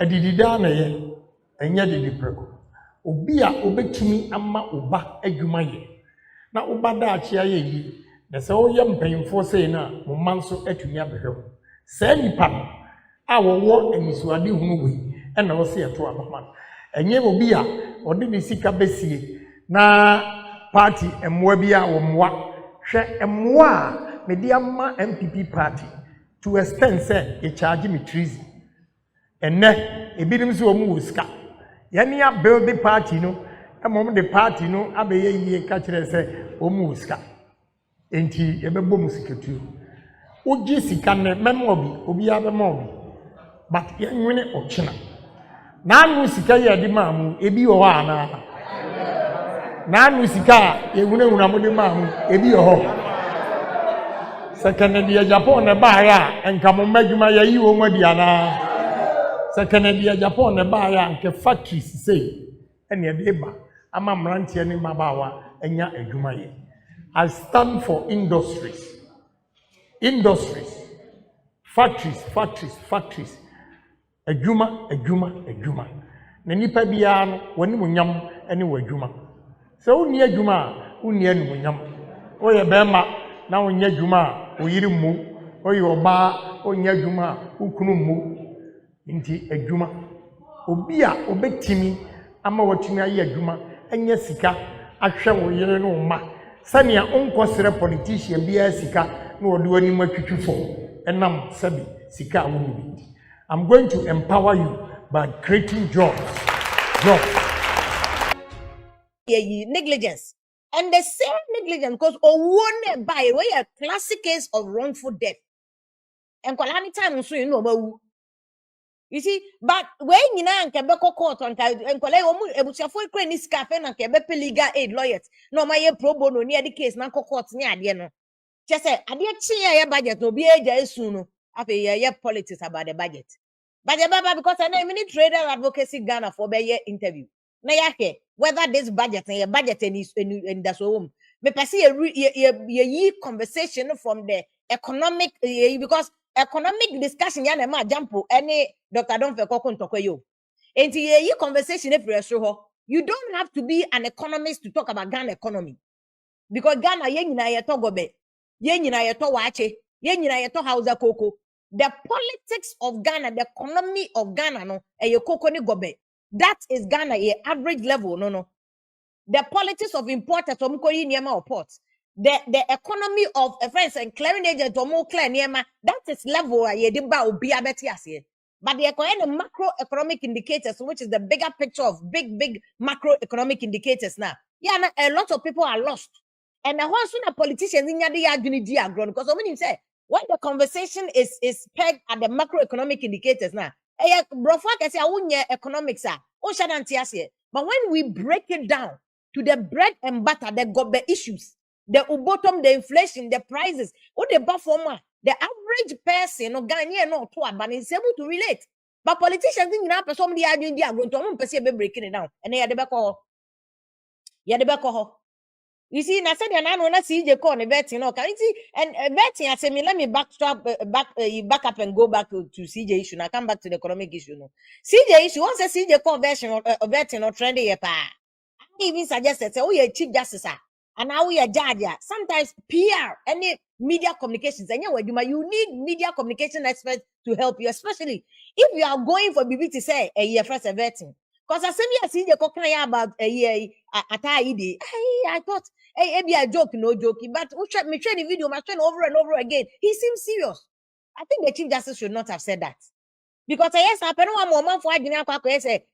Edidida na ye enya didi preko. Obi a obetumi ama oba adwuma ye. Na oba da achia ye yi. Na se woyɛ mpanyimfo sei na mo manso atumi abehwe. Saa nipa no a wɔwɔ anisuade hunu wei ɛna wɔ se ɛto abama. Enye obi a ɔde ne sika besie na party emmoa bi a wɔmmoa hwɛ emmoa a mede ama MPP party to extend say e charge me treason. Enne ebinim so omu sika. Yɛne a build the party no emom the party no abeye yie ka kire say omu sika. Enti yebebo mu siketu. Oji sika ne memo obi abema obi. But yenwene ochina. Na anu sika ye de maamu ebi wo ana. Na anu sika ye wuna mo de maamu ebi wo. Second the Agyapong ne ba ya enka mo madwuma ya yi wo madi ana. Second the Agyapong ne ba ya nke factories say ene e de ba ama mrantie ne mabawa enya adwuma ye. I stand for industries. Industries. Factories. Adwuma. Na nipa bia no woni munyam ene wadwuma. Se woni adwuma woni anu munyam. Oye bema na woni adwuma oyiri mu. Oye oba woni adwuma ukunu mu. Nti adwuma. Obi a obetimi ama watumi aye adwuma enye sika ahwe wo yere no ma. Sania onkosere politician bia sika na wode wani matwitwifo enam sabi sika woni. I'm going to empower you by creating jobs. Negligence. And the same negligence because one by way a classic case of wrongful death. And any time so you know. You see, but when you know and Quebec court on and collect ebusiafo kra ni scafe na Quebec legal aid lawyers. No my pro bono near the case na court near the no. Just say ade chi budget no be eja esu no. Afi ye politics about the budget. But because I know many trader advocacy Ghana for be interview. Na yake whether this budget and budget in that's home. Me perceive ye conversation from the economic because economic discussion ya na ma jampo any Dr. Donfe Kokon Tokoyo. And ye conversation if you don't have to be an economist to talk about Ghana economy. Because Ghana ye nyina ye to gobe, ye nyina ye to wache, ye nyina ye to hausa koko. The politics of Ghana, the economy of Ghana no ye koko ni gobe. That is Ghana ye average level no. The politics of importers from Koyi Niema or ports. The economy of friends and clearing agent or more clear Niema, that is level ye dimba obi abeti asiye. But the macroeconomic indicators, which is the bigger picture of big macroeconomic indicators now. Yeah, a lot of people are lost. And now once a politician in Yadi because I mean say when the conversation is pegged at the macroeconomic indicators now. Economics but when we break it down to the bread and butter, the issues, the bottom, the inflation, the prices, what the buffer, the average person or Ghanaian no to but is able to relate. But politicians think now somebody are doing going to breaking it down. And they are the back of you see, I said, and I want to see the corner betting. No, can you see? And betting, I said, let me back up and go back to CJ issue. Now come back to the economic issue. No, CJ issue. Once I see the conversion or betting or trending, I even suggested, say, oh, you're chief justice, and now we are judge. Sometimes PR, any media communications, and you need media communication experts to help you, especially if you are going for BB to say a year first vetting. Because I see the cockney about a year at I thought, hey, be a joke, no joking, but me training video, my train over and over again. He seems serious. I think the Chief Justice should not have said that. Because yes, I know one moment for I say,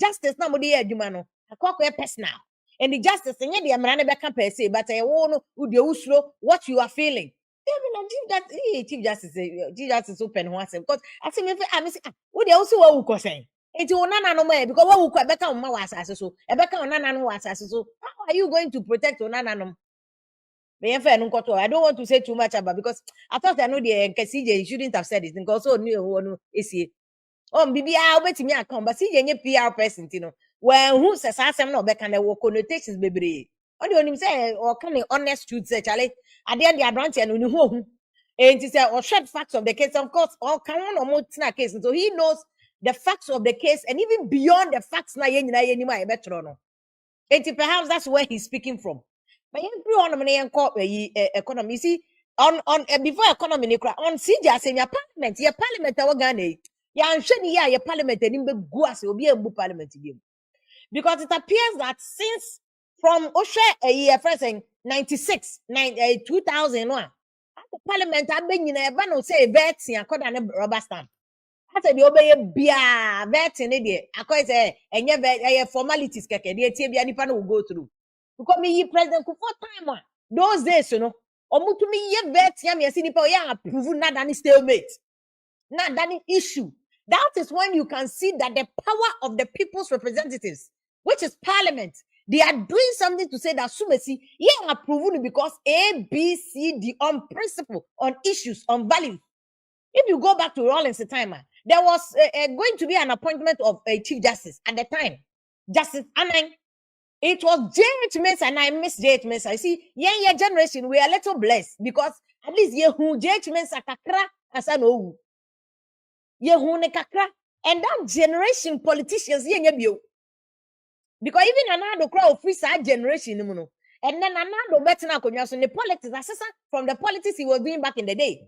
justice, nobody here, Jumano, a personal. And the justice, and yet the American back per se, but I won't know what you are feeling. Chief Justice open once because I think if I miss, what they also will say. It's Onana no more because what will Quebec on my was so Rebecca Onana was so. How are you going to protect Onana? I don't want to say too much about because I thought I know the CJ shouldn't have said it because so new one is here. Oh, BB, I'll bet me I come, but CJ PR person, you know. Well, who says I'm not back and there were connotations, baby. What do you say? Or can the honest truth say, Charlie? At the end, the branch and you know, and he said, or shared facts of the case, of course, all can one or more case, so he knows. the facts of the case and even beyond the facts na yen nyina yen ma ebetro no. Perhaps that's where he's speaking from. But everyone economy. You see, on before economy on CJ asenya parliament, your parliament our Ghana. Ya anhwe ya parliament enim be gu ase obi embu parliament bi. Because it appears that since from Oshe a year first 96 2001 parliament abenyina eba no say vetin akoda ne rubber stamp. I said the obey bia vetin e de akoy say enye formalities keke de tie bia nipa no will go through. Because me president Kufuor time those days you know omutumi ye vetin me see nipa o ya approve na than stalemate. Not that issue. That is when you can see that the power of the people's representatives, which is parliament, they are doing something to say that Sumesi, yeah, approval because A, B, C, D on principle, on issues, on value. If you go back to Rawlings timer, there was going to be an appointment of a chief justice at the time, Justice Anang. It was J.H. Mensah, and I miss J.H. Mensah. You see, yeah, generation, we are a little blessed because at least J.H. Mensah kakra as an old. And that generation politicians because even another crowd free side generation and then another better now the politics assessor from the politics he was doing back in the day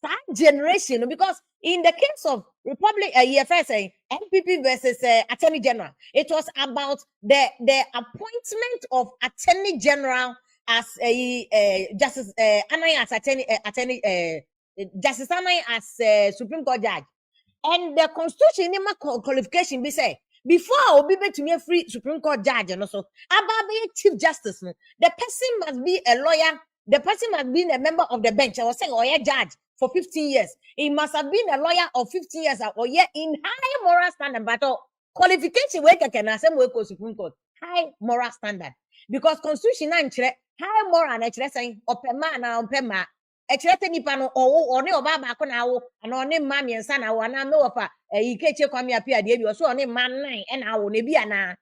that generation because in the case of Republic first NPP versus Attorney General, it was about the appointment of Attorney General as Justice Anai as Attorney Justice Anai as Supreme Court judge. And the constitution qualification be say before Obi to me a free Supreme Court judge and also about being Chief Justice, the person must be a lawyer, the person must be a member of the bench. I was saying, or a judge for 15 years. He must have been a lawyer of 15 years or yeah in high moral standard, but qualification work can assume work Supreme Court, high moral standard. Because constitution high moral and saying opema ekyerete nipa no one oba ba ko na wo ana one mma miensa na wo na me wofa ikeche kwame apia de bi so one mma nine e na wo na bi ana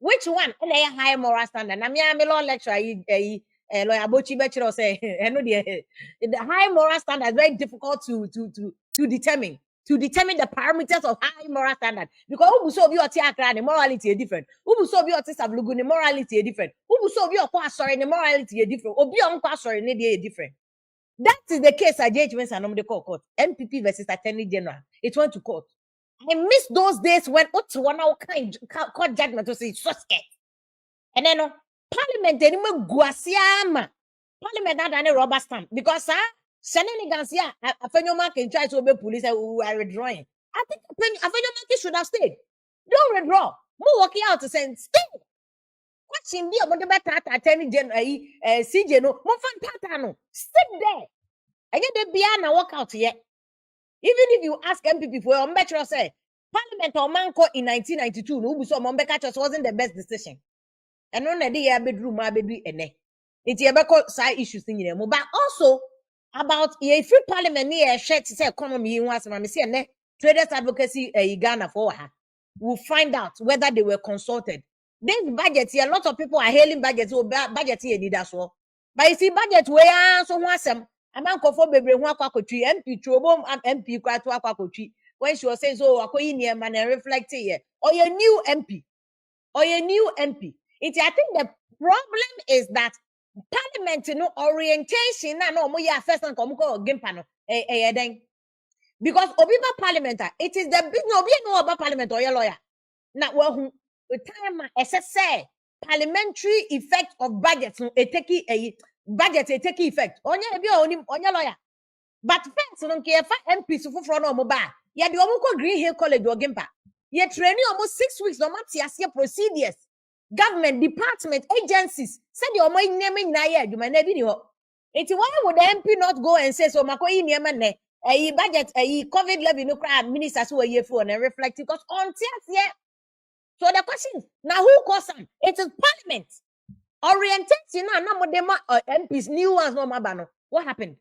which one na high moral standard na me law lecturer lawyer bochi be kire say eno de the high moral standard is very difficult to determine the parameters of high moral standard because ubu so obi oti akra the morality is different ubu so obi oti sablugu the morality is different ubu so obi okwa asori the morality is different obi onkwa asori ne dey different. That is the case at J.H. Mensah and court. NPP versus Attorney General. It went to court. I miss those days when one kind court judgment was so scared. And then Parliament anymore guasiama. Parliament had any rubber stamp because shenanigans here. Afenyoman can try to obey police and we are withdrawing. I think Afenyoman should have stayed. Don't withdraw. More walking out to say stay. Watching the about the Attorney General CJ no more fan no sit there. And yet the Biana walk out here. Even if you ask MPP for your metro say Parliament or Manco in 1992, no so Mombeka wasn't the best decision. And on the day bedroom my baby ene. It's a side issues in there. But also about a free parliament near shirt say economy in was see traders advocacy Ghana for her. We'll find out whether they were consulted. This budget here, a lot of people are hailing budgets or budget here need as well. But you see, budget where so some a man for baby one tree, MP Trobom and MP Quatu tree. When she was saying so, a man and reflect here, or your new MP, I think the problem is that Parliament orientation and no first and come go game panel because Obiba Parliament, it is the big no know about Parliament or your lawyer. Now, well, the time say parliamentary effect of budget no take effect on your lawyer. But first, don't care for MPs who from no mobile. Yeah, the Omuko Green Hill College or Gimpa. Yeah, training almost 6 weeks, no matter procedures. Government, department, agencies. Said your mind naming na you may never know. It's why would the MP not go and say so Makoi Niamane, a budget, a COVID levy no crowd ministers who are here for and reflect because on yeah. So the question now who caused them? It is Parliament. Orientation now MPs new ones no mabano. What happened?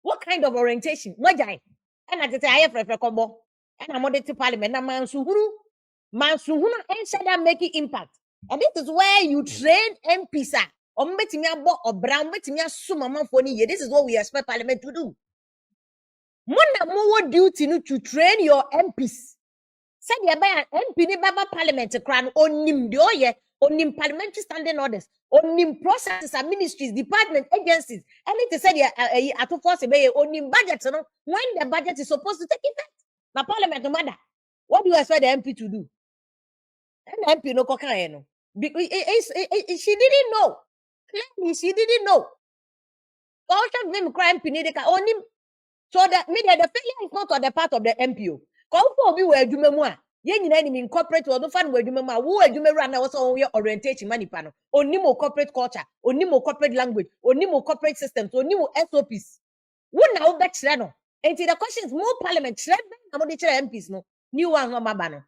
What kind of orientation? Wajai. And I say I have a combo. And I'm on the Parliament. Na mansuhuru and said that making impact. And this is where you train MPs. Or brown, this is what we expect Parliament to do. Mona more duty no to train your MPs. Said ya by MP ni baba parliament crown onim de oye onim parliamentary standing orders onim processes and ministries department agencies anything said ya at force be onim budget no when the budget is supposed to take effect na parliament no matter what do you expect the MP to do and MP no kokan no because she didn't know clearly she didn't know culture them crime MP ni de ka onim so that media the failure is not on the part of the MPO call for be where adwuma mu a ye nyina ni corporate wo do fa no adwuma mu a wo adwuma ru na wo so wo orientation manipa no onimo corporate culture onimo corporate language onimo corporate systems onimo SOPs wo na wo be kire no enti the question is more parliament kire be na mo de kire MPs no new one no maba no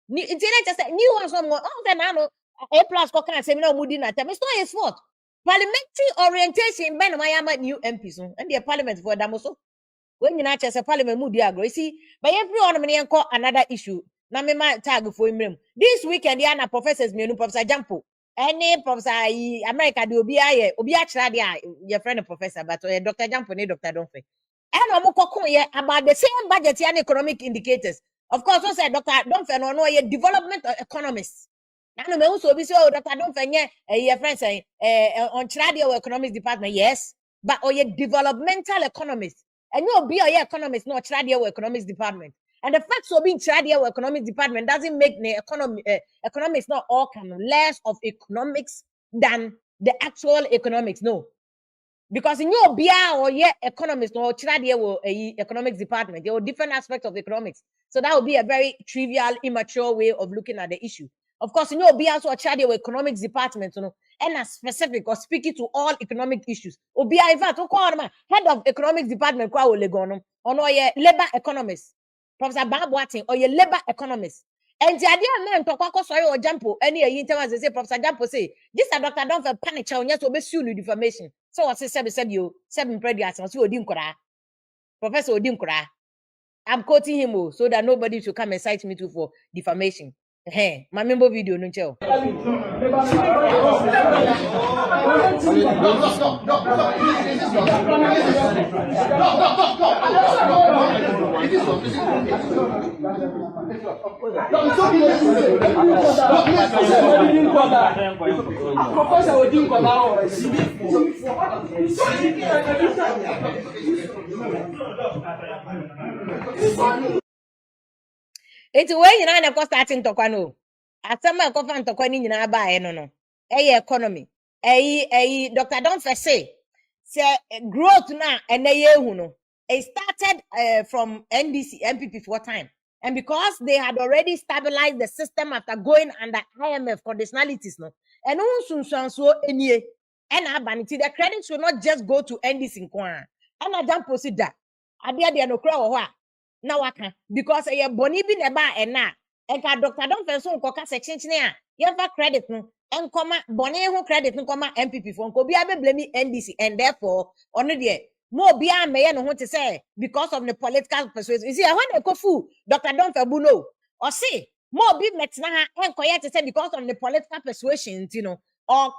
ni enti na just new one so mo on the na no A+ ko kan se mi na mo di na tem it's not his fault parliamentary orientation be na ma ya ma new MPs no and the parliament for damo so when you say parliament mood agro see but everyone me enko another issue na me ma tag for him this weekend ya na professors me no Professor Jampo any professor America de obi aye obi a kira de your friend professor but Dr. Jampo ni Dr. Donfe and omo kokon ye about the same budget and economic indicators of course we say Dr. Donfe no ye development economist na no me who so obi say Dr. Donfe nye your friend say on kira de economics department yes but ye developmental economist and you'll be a economist, not traditional economics department. And the fact so being traditional economics department doesn't make the economics not all kind of less of economics than the actual economics. No. Because in your BIA or economists or traditional economics department, there are different aspects of economics. So that would be a very trivial, immature way of looking at the issue. Of course, in your BIA or traditional economics department, and a specific or speaking to all economic issues. Obi in fact, head of economics department kwa olegono or no labor economist. Professor Babwatin or your labor economist. And the idea man to kwako sorry or Jampo any interviews they say Professor Jampo say this is Dr. Don for panic chow yes obe sue defamation. So what say said you 7 previous so Odin Kora. Professor Odin Kora. I'm quoting him so that nobody should come and cite me too for defamation. Hey, my member video no tell. It's when you know the starting to kwano. Asama ko fan to kwani nyina ba e no. Economy. Dr. Donfe say growth na hu no. It started from NDC MPP for time. And because they had already stabilized the system after going under IMF conditionalities no. And so enye. And abanity the credit should not just go to NDC nkwa. And I jump proceed that. Adia de no kra wo na waka because boni bi na ba na enka Dr. Donfe so nkoka section a yefa credit no enkoma boni ho credit nkoma MPP for nko bi abeblemi NDC and therefore ono de mo bi ameye no ho te say because of the political persuasion. You see when they go fool Dr. Donfe bu no or see mo bi metna ha enkoye te say because of the political persuasion or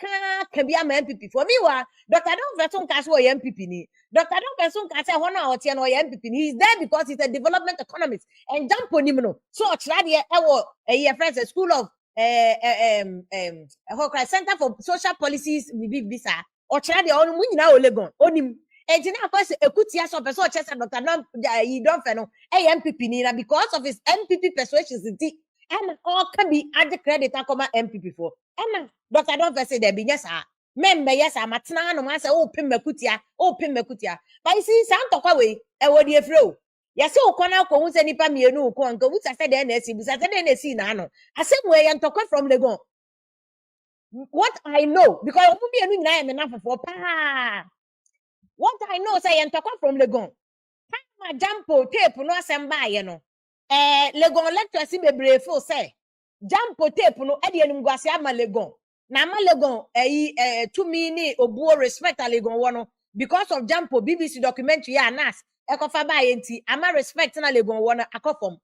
can be a MPP for me wa Dr. Donfe so nka so MPP ni Dr. Donfe so nka say hono otie no MPP ni he's there because he's a development economist and jump on him no so ochra de e friends a school of Center for Social Policies visa ochra de onu nyina olegon onim engineer because ekutia so person ochesa Dr. Donfe no MPP ni na because of his MPP persuasions and all can be add credit akoma MPP for and Dr. Donfe say there be yes member yes matna no man say open mekutia but you see santokwa we e wo die fro yes o kona ko hu se nipa mienu ko anka wu say the NSC bu say the NSC na no asem we yantokwa from Legon what I know because obu mienu nyina me na fofo pa what I know say yantokwa from Legon ma jampo tape no asem ba ye no Legon lecture si bebre fo say jampo tape no e de enumguase ama Legon na ama Legon to me ni obuo respect a Legon wono because of jampo BBC documentary ya nas ekofa ba enti ama respect na Legon wono akofom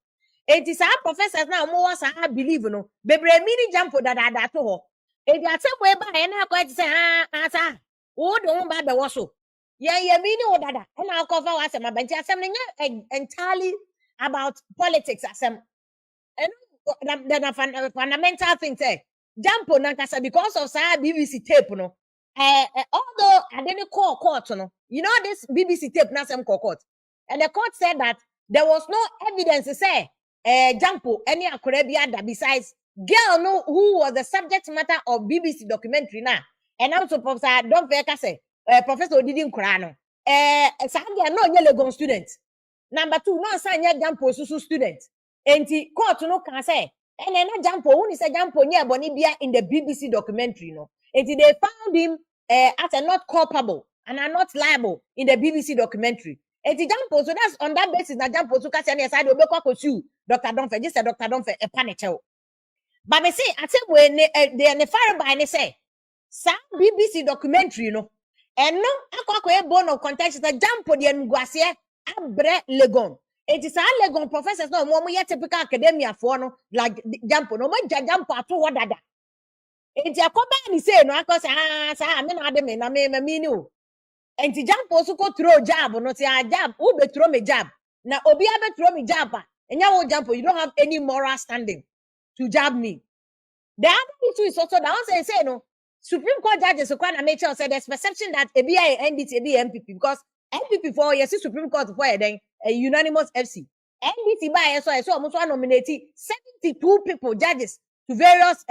enti sa professors na mo wa sa believe no bebre mini jampo dada to ho enti asem we ba ye na akwa ti say sa wo do ho ba be wo so Yeah, meaning what that. And I'll cover us my bench assembly entirely about politics asem. And then a fundamental thing say Jampo Nankasa because of sa BBC tape no. Although I didn't call court no. You know this BBC tape na some court. And the court said that there was no evidence to say Jampo any Akorebia besides girl no who was the subject matter of BBC documentary now. And also Professor Don't say Professor Odidin Kurano. Sandia no Legon student. Number 2, no sign yet Jampo Susu student. Enti court no can say. And then Jampo, who is a Jampo near Bonibia in the BBC documentary, no. Enti they found him as a not culpable and are not liable in the BBC documentary. Enti Jampo, so that's on that basis that Jampo to catch any side will be sue Dr. Donfe, just a Dr. Donfe a panic. But me say, I said when they fire by and say, some BBC documentary, no. And no, I bone of contention that Jampo the Nguasia abre Legon. It is a Legon professors no more yet typical academia for no like Jampo, no more Jampo at what that. It's a command say no, because I mean, I mean, you. And the Jampo also go through job or not say a job, who be throw me job. Now, Obi abe throw me job, and you Jampo, you don't have any moral standing to jab me. The other issue is also the answer say no. Supreme Court judges so can make sure say there's perception that ABI NDC MPP because MPP for yes Supreme Court for then a unanimous FC. NDC by so almost nominated 72 people judges to various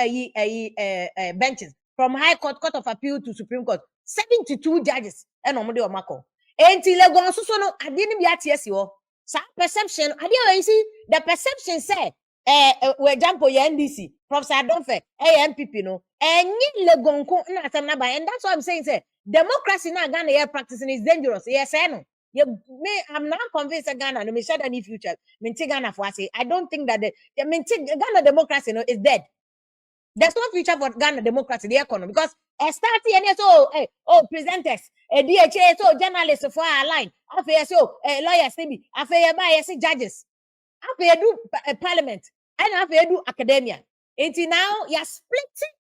benches from High Court, Court of Appeal to Supreme Court. 72 judges and omode omako. Enti legon so no ade ni bi atiesi ho. Sa perception ade you see the perception say we example NDC Professor Donfe MPP no enyi legon ko na asem na ba and that's what I'm saying say democracy na Ghana here practicing is dangerous yes no I'm not convinced that Ghana no me sure that in future minti Ghana for say I don't think that the Ghana democracy no is dead. There's no future for Ghana democracy, the economy, because starting and so presenters, DHA, so journalists for our line, after so lawyers, maybe after by judges, after do parliament, and after do academia. Until now, you're splitting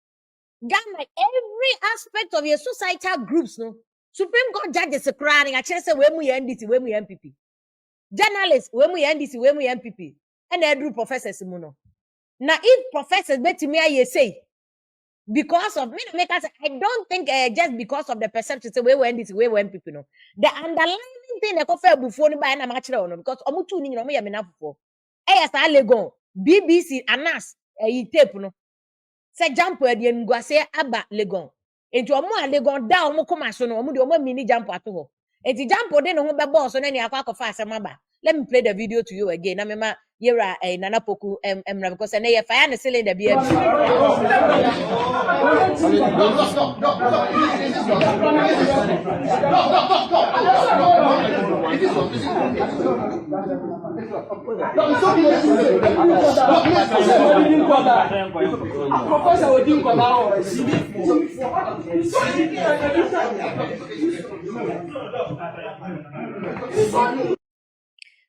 Ghana every aspect of your societal groups. No, Supreme Court judges are crying. I say when we NDC, when we MPP, journalists when we NDC, when we MPP, and they do professors. Now, if professors bet me, I say, because of me, I don't think just because of the perception, say, we went this way, when people know. The underlying thing they confer before by an amateur, because I'm tuning on me, I'm enough for. Yes, I go BBC and us, a tape, no. Say, jump where the Nguase Abba Legon. Into a more Legon down, Mokomason, or Mudo mini jump at all. And the jump or then on the boss on any aqua fast maba. Let me play the video to you again. I remember Yera a Nanapoku because I if I understand the BM.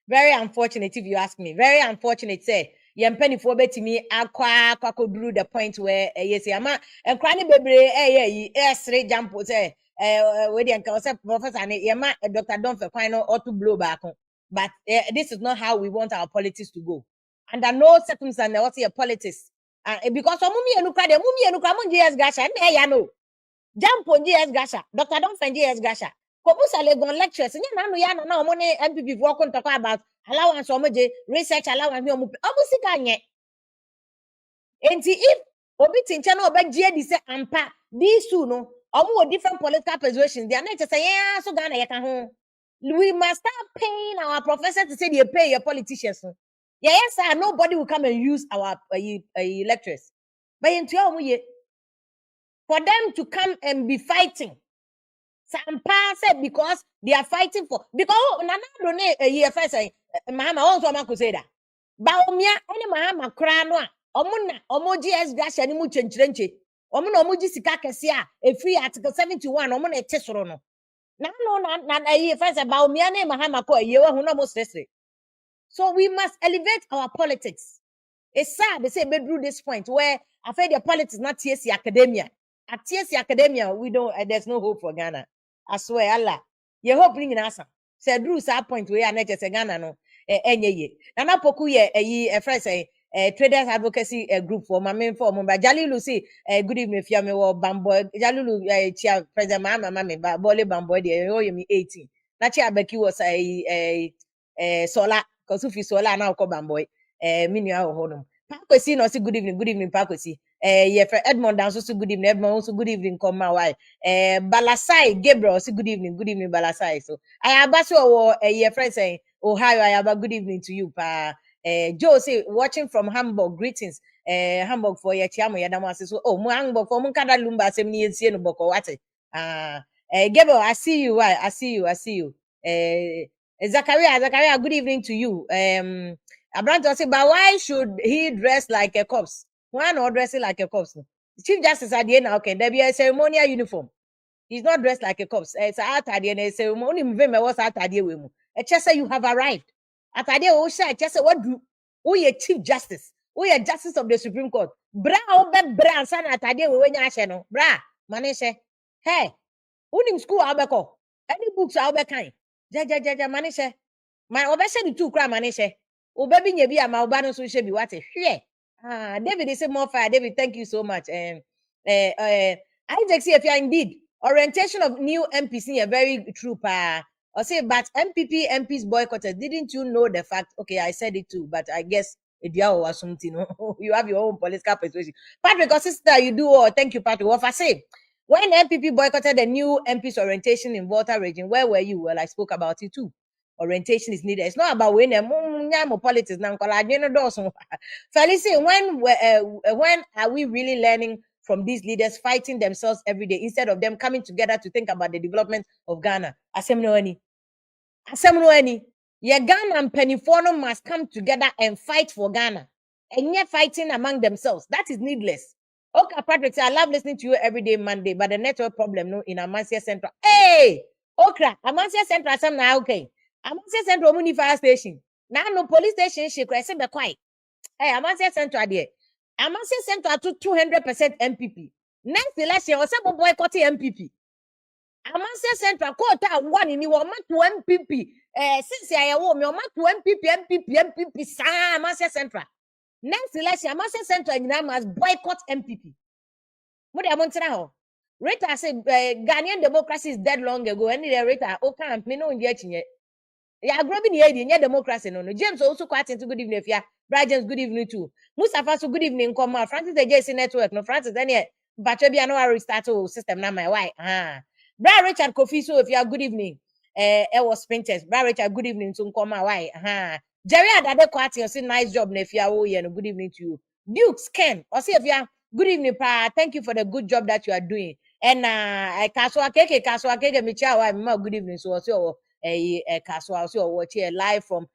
Very unfortunate if you ask me. Very unfortunate, say. Yempeni for betimi akwa duru the point where yes ama and cranny baby straight jump say we the say professor and yema Dr. Donfe kwano or to blow back. But this is not how we want our politics to go. Under no circumstance what's your politics. Because mummy and ukra mun GS Gasha and ya no. Jump on GS Gasha, Dr. Donfe GS Gasha. Kobusa Legon lectures and ya no money MPP for talk about allowance omoje research allowance omo obusika nye enti if obi tincha na obegye di say ampa these two no omo different political persuasions they are not say yeah so Ghana ye kan ho we must start paying our professors to say they pay your politicians yes sir nobody will come and use our lectures but into omo ye for them to come and be fighting Sampa said because they are fighting for because nana don't a first Mahama also man say that. Baumia any Mahama krano omo GS Gasha ni mu chenchirenche. Omo no omo sika kesia a free article 71 omo na etesoro no. Na first Baumia ne Mahama ko ye hu no mo stress. So we must elevate our politics. It's sad they say bedroom this point where I feel the politics not TSC academia. At TSC academia we don't there's no hope for Ghana. I swear Allah. ye hope ni nyina asa say drew sa point we ya na che Ghana no enye ye Nana Poku ye a friend say traders advocacy group for mama for mo ba Jalilu say good evening fia me wo bamboy Jalilu chia president mama me ba bole bamboy de o ye me 18 na chia beki was sola cause if sola na ko bamboy mini a ho no Pakwesi no say good evening Pakwesi ye for Edmond dan so good evening Edmond also good evening come my why Balasai Gabriel say good evening Balasai so I abaso wo ye friend say Ohio I have a good evening to you pa Joe say watching from Hamburg greetings Hamburg for your chiamo ya damase so oh mo Hamburg for mun kada lumba asem ni ensie no boko wate Gabriel I see you I see you Zachariah good evening to you Abrante say but why should he dress like a corpse why not dressing like a corpse Chief Justice at the end okay there be a ceremonial uniform he's not dressed like a corpse it's atade and it's only me was atade we mu just say you have arrived atade o sha just say what do who ye Chief Justice who ye Justice of the Supreme Court bra o be bra ansa na atade we nya hye no bra mane hye hey unim school abeko any books abekan ja mane hye man obese the two kra mane hye obabi nya bi ama oba no so hye bi wate hwe David is more fire David thank you so much Isaac see if you are indeed orientation of new MPs are very true pa or say but MPs boycotted didn't you know the fact okay I said it too but I guess or something you have your own political persuasion Patrick or sister you do thank you Patrick what I say when MPP boycotted the new MPs orientation in Volta region where were you well I spoke about it too orientation is needed it's not about winning politics now Felicity when are we really learning from these leaders fighting themselves every day instead of them coming together to think about the development of Ghana? Asem no any. Ye Ghana and Penifono must come together and fight for Ghana. And yet fighting among themselves. That is needless. Okay, Patrick, I love listening to you every day, Monday, but the network problem no in Amasia Central. Hey! Okra, Amasia Central, some now okay. Amasia Central Muni Fire Station. Now no police station, she cry, be quiet. Hey, Amasia Central there. Amasia Central to 200% MPP. Next election, or some boycotting MPP. Amasia Central quota one in you to MPP. Since I want me, to MPP, sa Amasia Central. Next election, Amasia Central must boycott MPP. What do you want to know? Rita said Ghanaian democracy is dead long ago. Any Rita, okay, me no yet. Yeah, grabbing the democracy. No. James also quite into good evening. Yeah, Brian James, good evening too. Mustafa, so good evening. Come on, Francis, the JC network. No, Francis, any but maybe I know I restart system now. My why? Brian Richard Kofi, so if you are good evening. It was Sprinters. Brian Richard, good evening. So come on, why? Jerry, that quite you say nice job. If you are good evening to you. Dukes Ken, or see if you are good evening, pa. Thank you for the good job that you are doing. And Kaswa Keke, Micha, good evening. So also Kaswa also watch here live from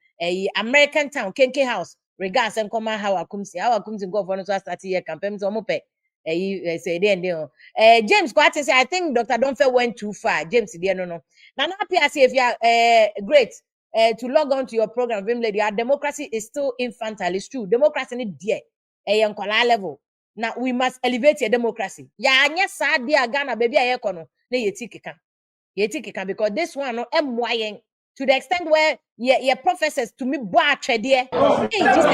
American Town, Kenke House. Regards and come how I come go for us start here campaign so mope. Say then James Quatin say I think Dr. Donfe went too far. James no. Now happy I say if you are great to log on to your program, Vim Lady, our democracy is still infantile. It's true. Democracy need dear a level. Now we must elevate your democracy. Yeah, yes, sad dear Ghana, baby, I econo. Ne yetikika because this one no MYN to the extent where your professors to me boy there. Hey, Jesus.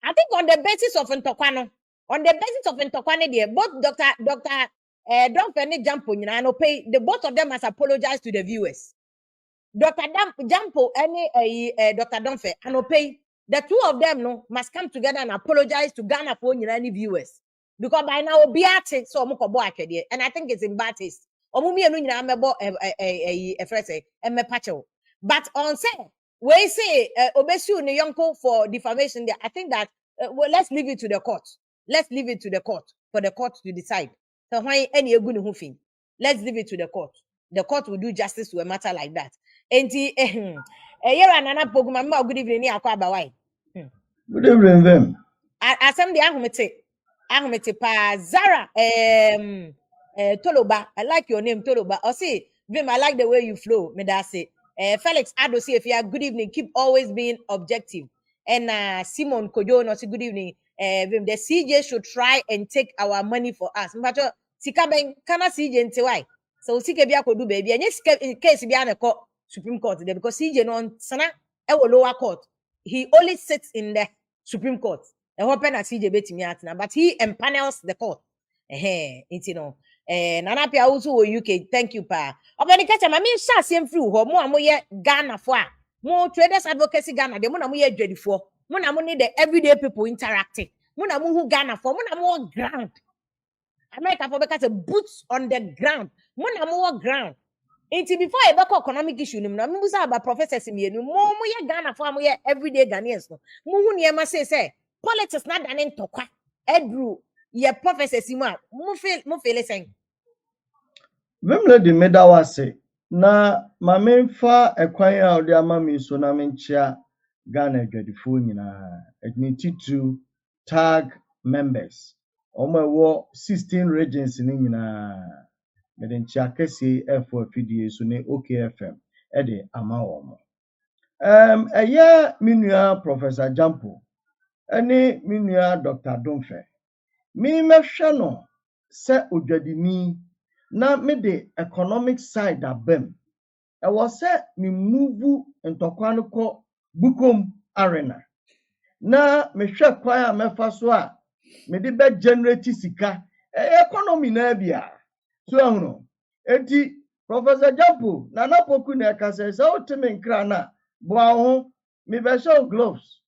I think on the basis of Ntokwano, both Dr. Don't Penny Jampo, and pay the both of them must apologize to the viewers. Dr. Jampo, any Dr. Donfe, and pay the two of them no must come together and apologize to Ghana for any viewers. Because by now Biate so and I think it's in bad taste. But on say we say obesu ne yonko for defamation there. I think that well, let's leave it to the court. Let's leave it to the court for the court to decide. So why any thing? Let's leave it to the court. The court will do justice to a matter like that. Enti nana poguma ma good evening akwa abawai. Good evening them. Asem de ahomete pa Zara Toloba. I like your name Toloba. Or say Vim, I like the way you flow. Me that say Felix Adosi if you are good evening, keep always being objective. And Simon Kojo no say good evening. the CJ should try and take our money for us. Mbacho sika ben kana CJ nti why? So sika bi akodu baby enye sika case bi aneko Supreme Court there because CJ no sana e wo lower court. He only sits in the Supreme Court. The hope na CJ betimi atena, but he empanels the court. Nti no Nana Pia also UK. Thank you pa. Obani kacha ma me sha asem free ho mo amoye Ghana fo a. Mo traders advocacy Ghana de mo na mo ye adwadifo. Mo na mo need the everyday people interacting. Mo na mo hu Ghana for mo na mo ground. America for because boots on the ground. Mo na mo ground. Until before I back economic issue nim na me busa about professors mienu mo ye Ghana for mo ye everyday Ghanaians no. Mo hu niema say politics na dan ntokwa. Edru ye professors mu a mo feel saying. Vemle di meda wase na mamemfa ekwan a odi ama mi so na menchia Ghana adwadifo nyina adnititu tag members omo ewo 16 regions ni nyina medenchia kese efo afidie so ne OKFM e de ama wo eye minua Professor Jampo ene minua Dr. Domfe mi mehwe no se odwadini na me the economic side abem I was say me move ntokwa no ko bukom arena na me hwe kwan a mefa so a me de be generate sika economy na bia so ahunu enti Professor Jampo na napoku na ka say otime nkra na boa ho me be show gloves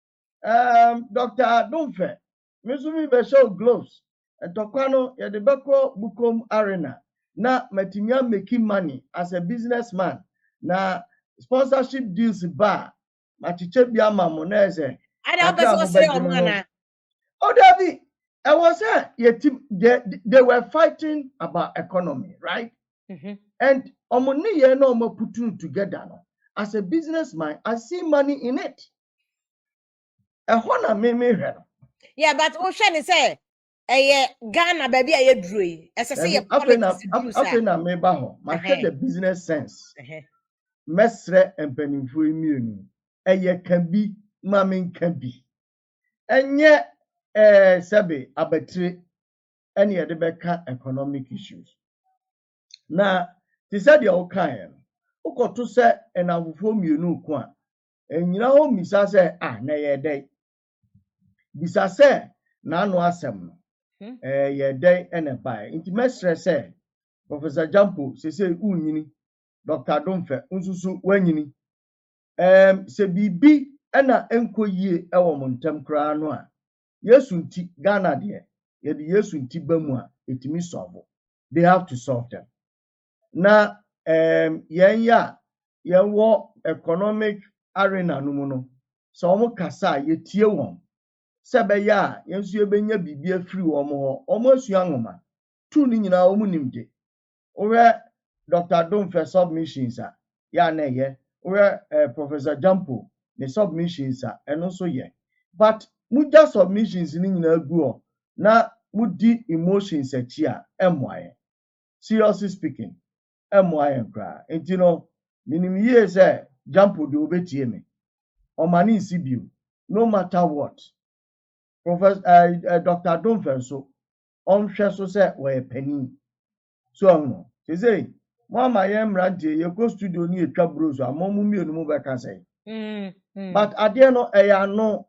Dr. Domfe me so me be show gloves ntokwa no ye de be ko bukom arena na matimia making money as a businessman na sponsorship deals ba machiche bia mamo na eze I don't say omana. Oh David, I was they were fighting about economy, right? And omoni ye no mo putting together no. As a businessman, I see money in it. A hona me hwe. Yeah, but Ocean say Ghana baby aye dru. As I say politics dru sa. Afena me ba ho. Ma hwe the business sense. Mesre empanimfo emienu. Eye kan bi ma men kan bi. Enye sebe abatire ene ye de beka economic issues. Na ti said the okan ukoto se enawufo mienu ko a enyina ho misa se na ye dey bisa se na anu asem no ye dey ene bai nti mesre se Professor Jampo se unyini Dr. Domfe nsusu wanyini se bibi ena enkoyie ewo montem kra no a Yesu nti Ghana de ye de Yesu nti bamu a etimi solve they have to solve them na yenya yewo economic arena no mu no so omo kasa yetie won sebe ya yensu ebenya bibi afiri wo mo ho omo asua nwoma tu ni nyina omo nimde owe Dr. Domfe submissions a ya na ye owe Professor Jampo ne submissions a eno so ye but muja submissions ni nyina gu na mudi emotions achi a emoaye seriously speaking emoaye kra enti no minim ye say Jampo de obetie me o mani sibiu no matter what Professor Dr. Domfe so on hwe so say we pani so no say mama ye mrante ye go studio ni etwa bros amomu mienu mu be ka say but ade no eya no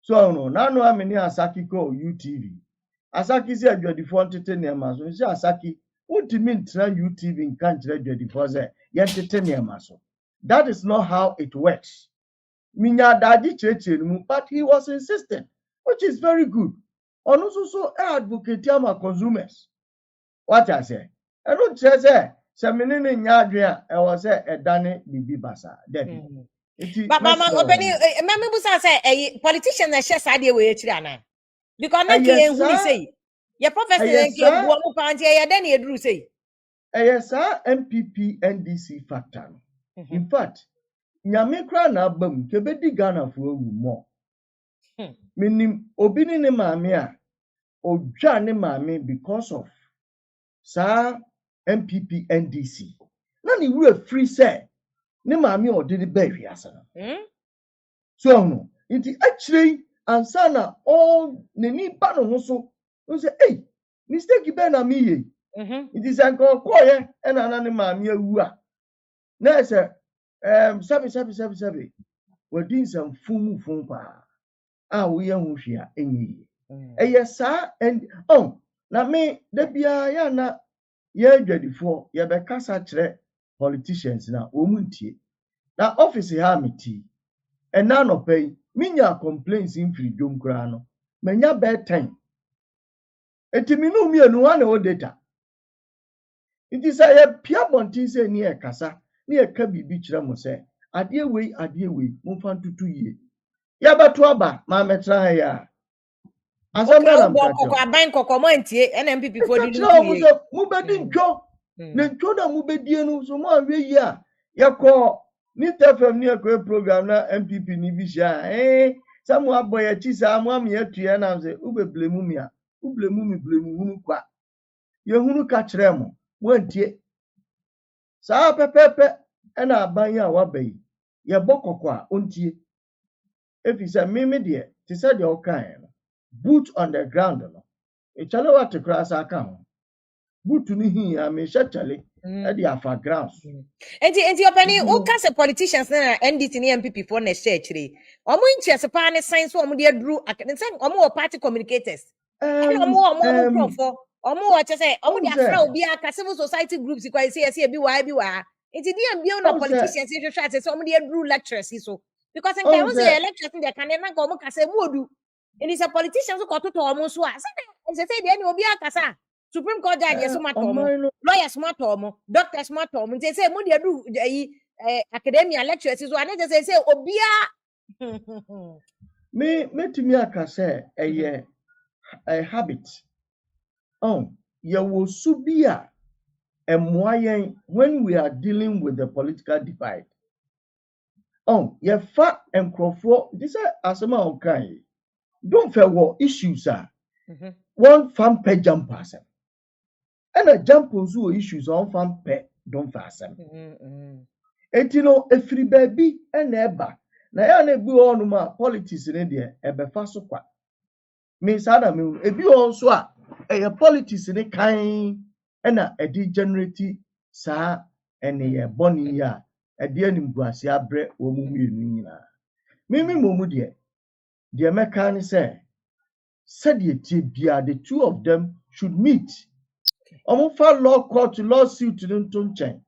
so no nanu amini Asaki ko UTV Asaki se adwadifo ntete nema so se Asaki ultimi ntra UTV nka ntra adwadifo se ye ntete nema so that is not how it works minya dadi cheche mu but he was insistent which is very good onu so advocate am consumers what I say I don't say se menene nya adwen a e wo se edane bibi basa debi but mama obeni me busa say politician na share sade we akiri ana because na ke hu say your professor nke buo mu panti ya den e duru say yes MPP NDC factor in fact nyame kra na abam kebedi Ghana fo awu mo minim obi ni maame a odwa ne maame because of sa MPP NDC na ni wura free say ne maame odede ba hwiasa no so no nti actually ansana all ne nipa no ho so no say hey mistake be na me ye it is anko koye ena na ne maame awu a na say sabi wadi nsam fumu fun pa a wo ye ho hwea enyi eye saa and na me da bia ya na ye adwadifo ye be kasa kire politicians na omuntie na office ha meti ena no pay minya complaints in free dwom kra no manya be 10 etimi no mienu wa na o data it is a pia bontin say ni e kasa ni e ka bibi kire mo say ade we mo fa ntutu yie ya beto aba ma metra ya asem na mka koko aban koko mo antie NMPP for di ntu ye mu bedi ntwo ne ntwo na mu bedie no so mo awe yi a yakọ ni tfm ni ekwe program na MPP ni bi sha samu aboye chi sa mu am ye tue na se ubeblemu mi a ublemu mi blemu hunu kwa ye hunu ka kire mo wantie saa pepepe na aban ya wabai ye bokoko a ontie efi se mimi de ti se de okan no boot on the ground no e chale wa te kra sa aka ho boot ni hi a me sha chale e de afa ground enti opani o ka se politicians na NDC ni MPP for na share chire omo interest pa ne science omo de aduru akensen omo party communicators omo profo omo wa che say omo de afra obi aka civil society groups kwa say bi wa enti dia mbia na politicians hwehwe ate say omo de aduru lectures so because in time say lectures in the can na go omo ka say modu enti say politicians ko toto omo so a say de ni obi aka sa Supreme Court judge so matomo lawyers matomo doctors matomo enti say mo de aduru academia lectures so ane say obia me tumi aka say eye a habit ye wo subia emoyen when we are dealing with the political divide ye fa enkrofo this asema okai don't fair issues one fan pe jump person and a jump nso issues on fan pe don't fasem etino efiri baby na eba na ya na ebi onu ma politics ne de ebe fa so kwa me sada me ebi on so a politics ne kan na edi generate saa ene ye boni ya edi animguase abre wo mu mienu nyina mimi momu de meka ne said tie bia the two of them should meet fa law court lawsuit nto nchen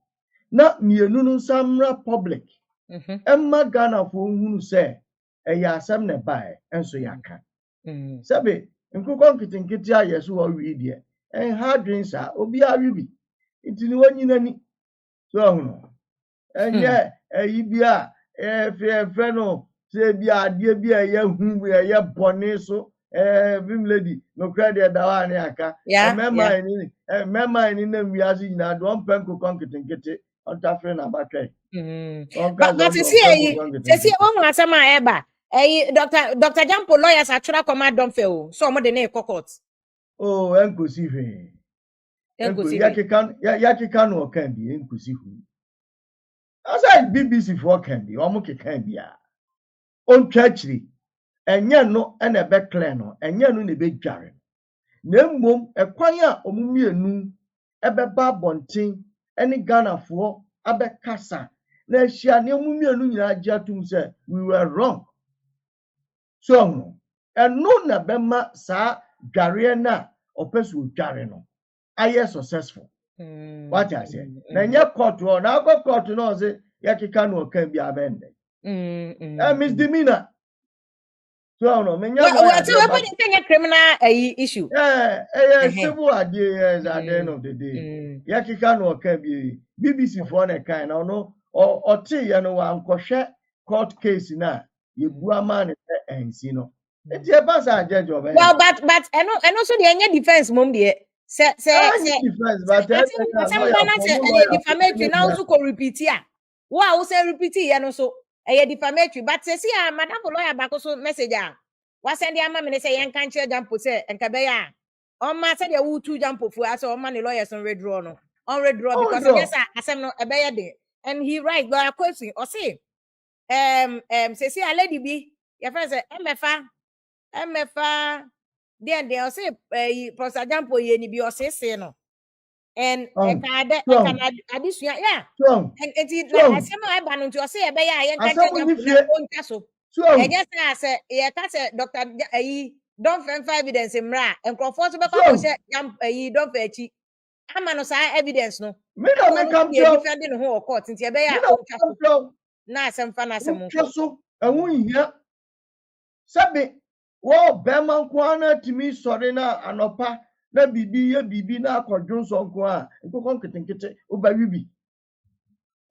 na mienu no samra public emma Ghana for hunu say eya asem ne bae enso yaka sabe nkukọ nkitinkiti ayeso wo wi de ha dwens a obi awi bi ntini wanyina ni so hono enye eyi bia fe no se bia ade bia ye hu bia ye bone so bim lady no credit da wa ni aka mema ni na wiase nyina do mpen nkukọ nkitinkiti ontafe na batwe but see one asama eba Dr. Jampo lawyers atwara command don fe o so mo de na court enkosi hwe enkosi yakika no kan bi enkosi hu asa BBC for kan bi o mo kekan bia on twachiri enye no na be clear no enye no na be dware na mmom ekwan a omumienu ebeba bonten ene Ghana for abekasa na ehia ne omumienu nyina agiatum say we were wrong so no eno na bema saa dware na opesu dware no aye successful what I say na nya court o na go court no say yakika no kan bi abende misdemeanor so no menya what we criminal issue civil idea at the end of the day yakika no kan bi BBC for na kan na no o ti ye no wa nkwohwe court case na ye bu amane ensi no eti e pass a judge of well but and also the any defense mom dey say defense but defamatory now also ko repeat ya wo say repeat ya no so defamatory but say madam lawyer back so message wa send am me say yen kan che Jampo say enka be ya on ma say dey wo two Jampo fu as on ma the lawyers on redraw no on redraw because yes asem no e be ya dey and he right but question or say say a lady bi your friend say emefa MFA then they say Professor Jampo ye ni bi say no. And Strong. addition yeah. Strong. And it Strong. I say my ban to say be ya yen ka Asɛm ni Jampo fie. na on so. Strong. E just say ye ka say Dr. Don't find evidence mra and Crawford to be Strong. say Jamp don't fa chi. Ama no sa evidence no. Me na me come ye to. defending no ho court nti e be ya Me na on come to. na asem fa na asem Wo so. Ehun hia. Sabe wo bema nko ana timi sori na anopa na bibi ye bibi na akodwo nso nko a nkokọ nketenkete obawi bi.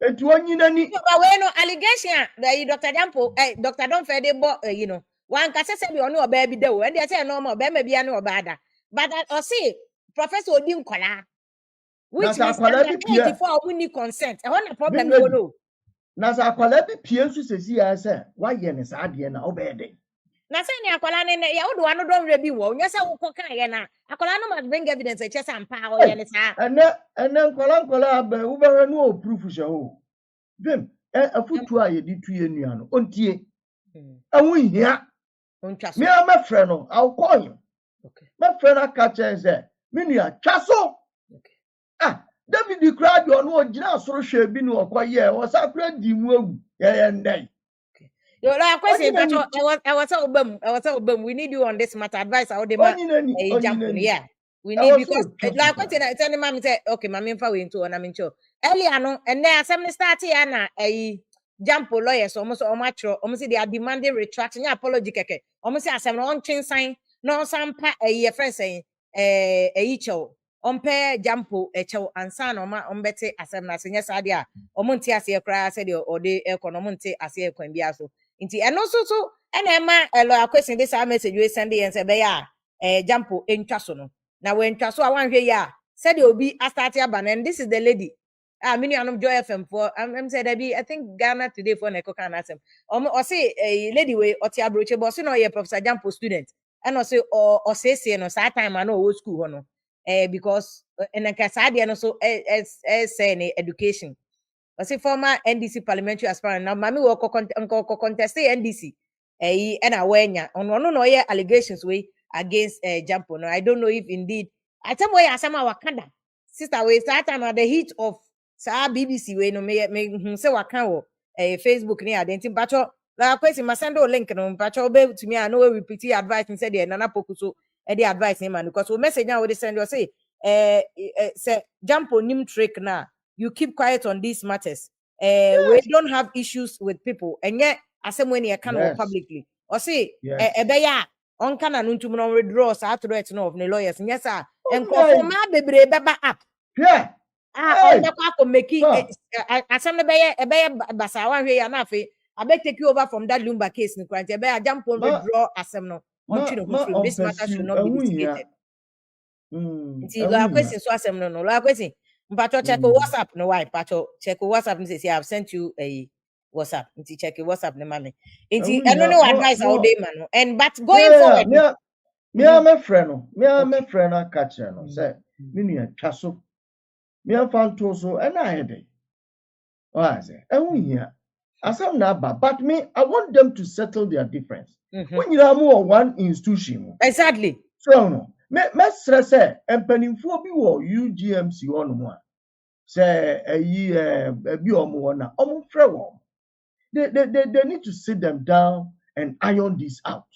Etu onyina ni. But we no allegation the Dr. Jampo Dr. Don't Fede you know one can say be ono oba bi dewo and they say no more be ma bia no oba da but I see Professor Odi Nkola which Na means akwala under bi pie. 84 we need consent e na problem Big go lady. no Na sa akwala bi pie nso sesi ya se wa ye ne sa de na obede. na say ni akwala ne ya wo do ano don re bi wo nya say wo kokan ye na akwala no must bring evidence e chesa ampa o ye ne sa Ene nkola aba wo be no o proof hye ho. Vim afutu a ye di tu ye nua no ontie. Ehun hia. ontwa so Me a me frɛ no I'll call him. okay Me frɛ na ka kyerɛ sɛ me nua twa so. okay David di kra di ono ogina soro hwɛ bi no okoye o sa kra di mu awu ye ndai. yo la question Onyina ni. I was obam we need you on this matter advice I would demand Onyina ni. jump on yeah we I need was because so like question I tell mama say okay mama mfa we into na me ncho earlier no and then assembly start here na jump lawyers almost matro almost they are demanding retraction ya apology keke almost assembly on twin sign no sampa friend saying cho ompe jampo echo ansa na oma ombete assembly na senya sade a omonti ase kra said o de economonti ase kwan bia so nti eno so ena ema elo akwesen this message we send yen se be ya jampo entwa so no na we entwa so a wanhwe ya said obi start aba and this is the lady mini anom joy fm for I'm said I think Ghana today for neko kan asem o say lady we oti abroche bo so no ye Professor Jampo student and o say o say no sa time na o school ho no because in ka sa de no so say education I say former NDC parliamentary aspirant now mami wo contest NDC and awenya on no ye allegations we against Jampo no I don't know if indeed I tell boy asama wakanda sister we start time at the heat of sa BBC we no me say waka wo Facebook ni adenti mpacho la kwesi masendo link no mpacho be to me I know we repeat advice and say the nana pokuso the advice ni man because we message now we send you say say Jampo nim trick na you keep quiet on these matters. We don't have issues with people. And yet, as when you can publicly. Or say, ebeya, on can an untum withdraw Saturday no of the lawyers. And yes, sir. And conform my baby baba up. Yeah. On the quack make it as some ebay basawan here and afe. I bet take you over from that Lumba case. Ni grant a jump on withdraw assembly. This matter should not be litigated. Question so assembly no la question. Mpacho check WhatsApp no why pacho check WhatsApp ni say I have sent you a WhatsApp. Nti check WhatsApp ni mami. Nti eno no advice all day man. And but going forward me a friend no catch no say me nua twa so. Me afanto so e na hede. Why say ehun hia. Asam na ba but me I want them to settle their difference. When you are more one institution. Exactly. So no. Mesrɛ sɛ mpanimfoɔ bi wɔ UGMC hɔ nom a sɛ bi ɔmo wɔ na ɔmo frɛ wɔn they need to sit them down and iron this out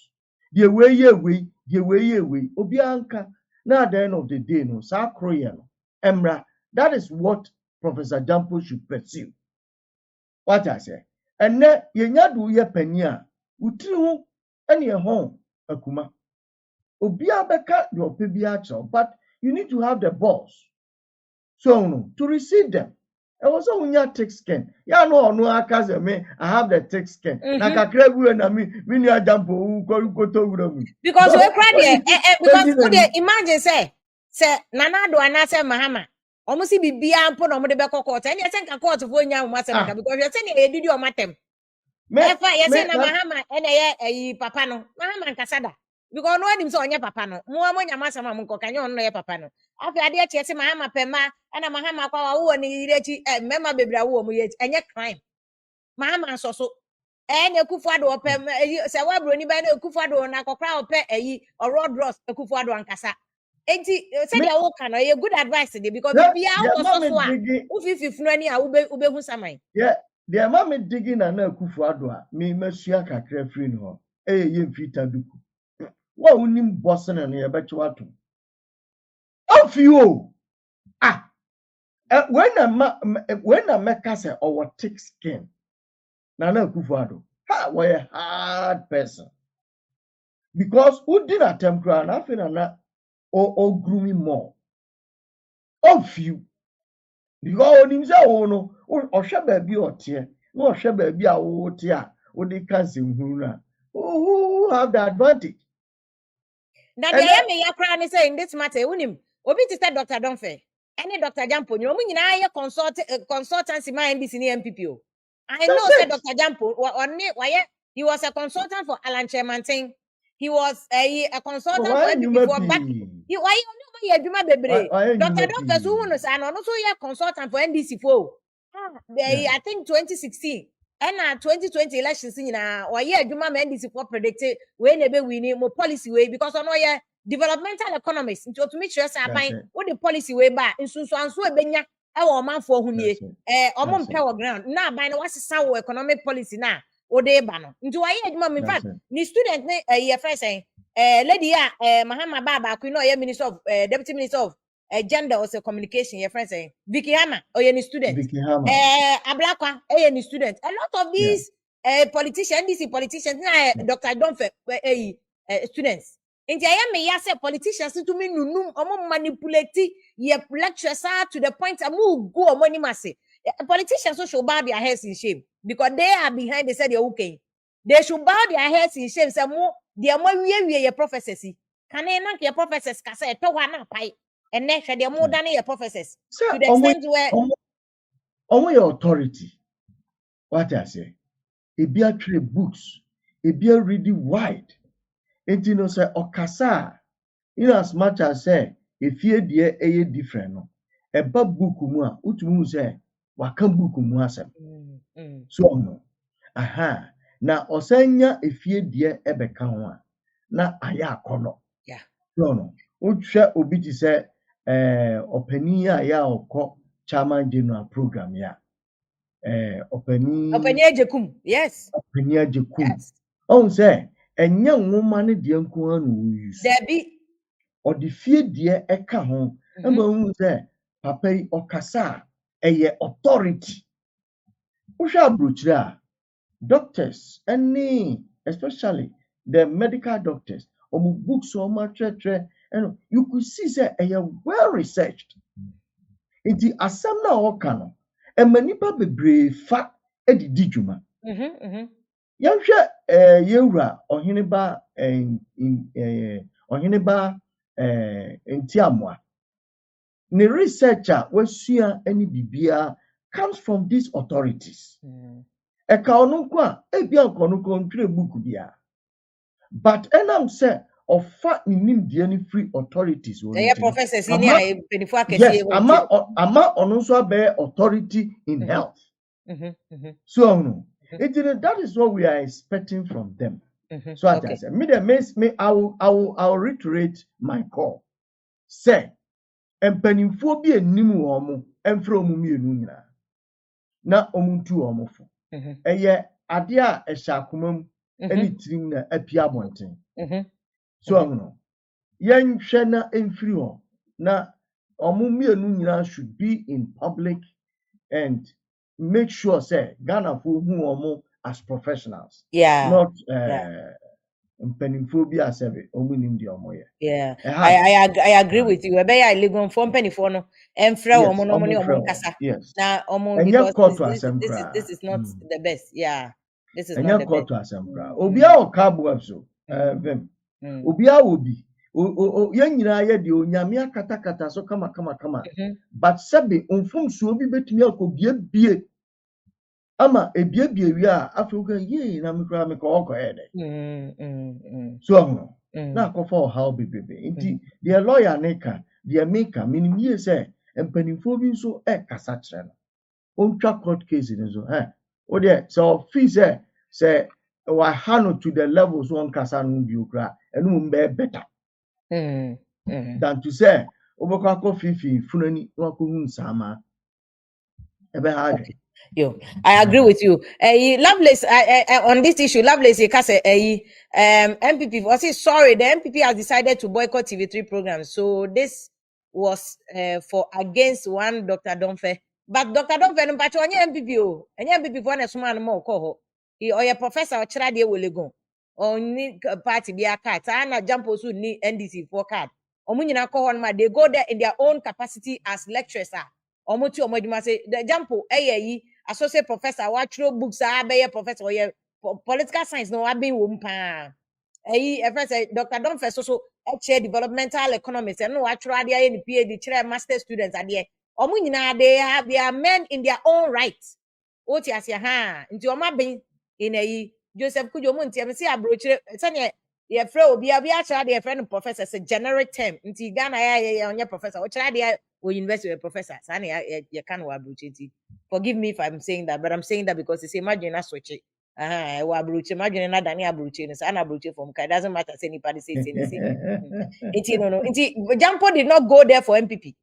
the way obiara nka na at the end of the day no saa koro yɛ no emra that is what Professor Jampo should pursue what I say ɛnɛ yɛnya do yɛ panyin a wotiri ho ɛne ɛhɔn akuma Obia beka your PBH, but you need to have the balls. So no, to receive them. And also when you take scan. Yeah, no, me, I have the thick skin. Nakakrebu and me Jampo go to because we cry because imagine say Nana do anase Mahama. Almost be bia mpo no mo de beko court. And you think a court for nya mo asem ka because you say e didi o matem. Me say na Mahama e papa no. Mahama nkasada. Because no him say onye papa no. Mo nyama asem am nko kanye on no ye papa no. Afi ade eche se Mahama pema ana Mahama kwa wo ni irechi mema bebra wo mo ye enye crime. Mahama nso so na Akufo-Addo opem se wa broni ba na Akufo-Addo na kokra ope eyi road ross Akufo-Addo ankasa enti say dia wo kan ye good advice dey because bibia wo so so a wo fififunu ani a ube hu saman yeah the mama digging na Akufo-Addo a me masua kakra free no ye mfita duku wa unim boss na ye bechi wato afio when I make us our thick skin na Akufo-Addo was a hard person because who did attempt to na feel na or grooming more of you because on himself no or share baby or tear no share baby a wo tear o de cousin who have the advantage na dia me yakra ni say in this matter unim obi ti say Dr. Donfe any Dr. Jampo you know mu nyina ye consultancy man NDC ni MPP o I know say Dr. Jampo he was a consultant for Alan Chemantin. He was a consultant for MPP for but he why you adwuma bebre Dr. Donfe so who say no so ye consultant for NDC for I think 2016 and 2020 elections nyina why adwuma ma NDC for predicted we na be win mo policy way because ono ye developmental economists into to make sure say aban what the policy way ba nsunsu anso ebenya e wo manfo hu nie omo mpe wo ground na aban na wasesa wo economic policy na o de ba no nti why adwuma in fact ni student ne ye first lady Mahama Baba ku no ye minister of deputy minister of gender or communication your friend saying Vicky Hama or any student Ablakwa any student a lot of these politicians DC politicians Dr. Donfe students nti I me ya say politicians to me nunum omo manipulate ye lectures to the point amu go money masse politicians so should bow their heads in shame because they are behind they said they okay they should bow their heads in shame say mo they mo wie your professors can na your professors ka say to wa na pai and next they more than your professors to the extent where your authority what I say if you trade books if you reading wide it you know say okasa in as much as say if you dey a different no e ba book mu a utumu say waka book mu asem so no na osanya efie die ebeka ho a na aya akono so no utwa obi ti say opani ya okọ chairman general program ya opani Ajekum yes opani Agyapong on say enya nwoma ne de nko anu use Debbie or the fie die eka ho ema hu say papa yi okasa eye authority usha abrochira doctors any especially the medical doctors omu books o ma tretre and you could see say well researched iti asem na oka no emanipa bebre fa edidi dwuma yanhwe yewura oheneba oheneba entiamwa ne researcher wasua ani bibia comes from these authorities eka onunko a ebia nkonunko ntwe book bia but enam say ofa nimdie ni free authorities won the professors in here penifo akese ama onunso abe authority in health so no that is what we are expecting from them so I say me I will reiterate my call say empanimfo bi enim wo mo emfra omu mienu nyina na omuntu omo fo eye ade a ehya akomam ani tirim na apia bonten so no yenhwe na emfiri ho na omu mienu nyina should be in public and make sure say Ghana for who omo as professionals not mpanimfo bi asebe omu nim de omo ye I agree with you ebe ya illegal for mpanimfo no emfra omo no money omo kasa na omo because this is not the best this is not the best obi a okabo so vem obi a obi yanyina ye de onyame akatakata so kama but sebe onfumsu obi betumi akobie bie ama ebiebie wi a afuga ye na mekra me ko ede so no na akofo how bebebe inti the lawyer neka the maker minimie say empanimfo bi so kasa kire no ontwa court case ni so o de so fee say say wahano to the levels one kasa no bi okra enu mbe better than to say obekwa fifi funani wako hu nsama ebe ha adwe. Yo, I agree with you. Lovelace, on this issue, Lovelace, MPP was sorry. The MPP has decided to boycott TV3 programs. So this was for against one Dr. Domfe. But Dr. Domfe, no, but onye MPP o, any MPP for na suma no more call. He or your professor or chira de will go. Only party be a card. Ana jump also ni NDC for card. Omunyina call on ma. They go there in their own capacity as lecturers. Omuti omoduma say the jumpo yi associate professor watchro books be professor or political science no abi wo mpa say Dr. Domfe so chair developmental economics and no watchro ade ni PhD chair master students ade omu nyina they are men in their own right oti asia ha nti oma ben in Joseph Kujo mu nti am say abrochire sane ye frɛ obi a kyerɛ de ye frɛ no professor say generic term nti Ghana ya onye professor o kyerɛ de o university professor sane ye kan wa abrochire nti forgive me if I'm saying that, but I'm saying that because it's imagine I switch it. Imagine na dani abruche no sana abruche from it doesn't matter say anybody say no. Jampo did not go there for MPP.